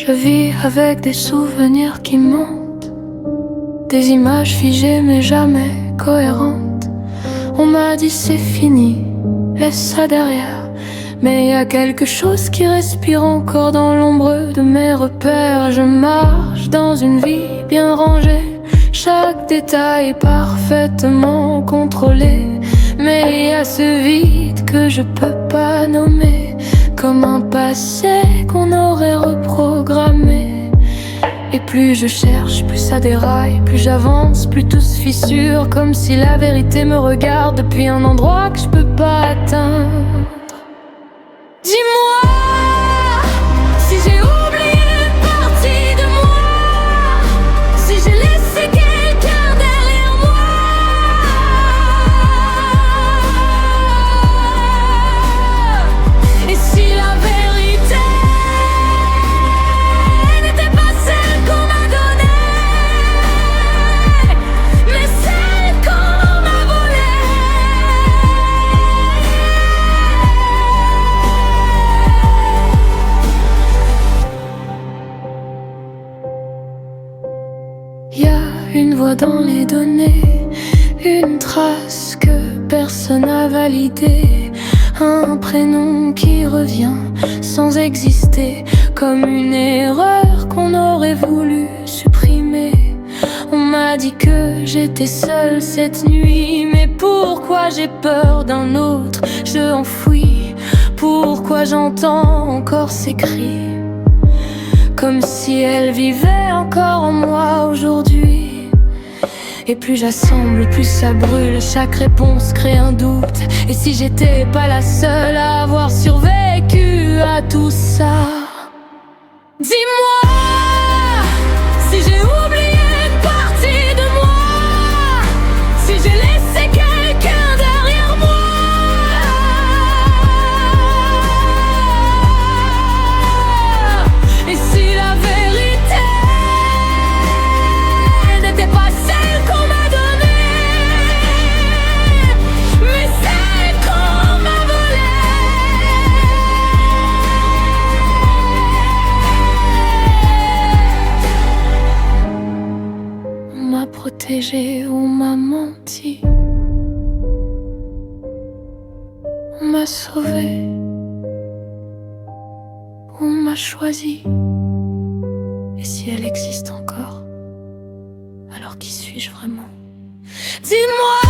Je vis avec des souvenirs qui montent, des images figées mais jamais cohérentes. On m'a dit c'est fini, laisse ça derrière. Mais y a quelque chose qui respire encore dans l'ombre de mes repères. Je marche dans une vie bien rangée, chaque détail est parfaitement contrôlé. Mais y a ce vide que je peux pas nommer, comme un passé qu'on aurait reprogrammé. Et plus je cherche, plus ça déraille, plus j'avance, plus tout se fissure, comme si la vérité me regarde depuis un endroit que je peux pas atteindre. Dis-moi si j'ai oublié une partie de moi, si j'ai laissé quelqu'un derrière moi. Et si la vérité n'était pas celle qu'on m'a donnée, mais celle qu'on m'a volée. Y a une voix dans les données, une trace que personne n'a validée, un prénom qui revient sans exister, comme une erreur qu'on aurait voulu supprimer. On m'a dit que j'étais seule cette nuit, mais pourquoi j'ai peur d'un autre jeu enfoui? Pourquoi j'entends encore ces cris, comme si elle vivait encore en moi aujourd'hui? Et plus j'assemble, plus ça brûle, chaque réponse crée un doute. Et si j'étais pas la seule à avoir survécu à tout ça? Dis-moi si j'ai oublié une partie de moi, si j'ai laissé quelqu'un derrière moi. Et si la vérité n'était pas celle qu'on m'a donnée, mais celle qu'on m'a volée. On m'a protégé, on m'a menti, on m'a sauvé, on m'a choisi. Et si elle existe encore, alors qui suis-je vraiment? Dis-moi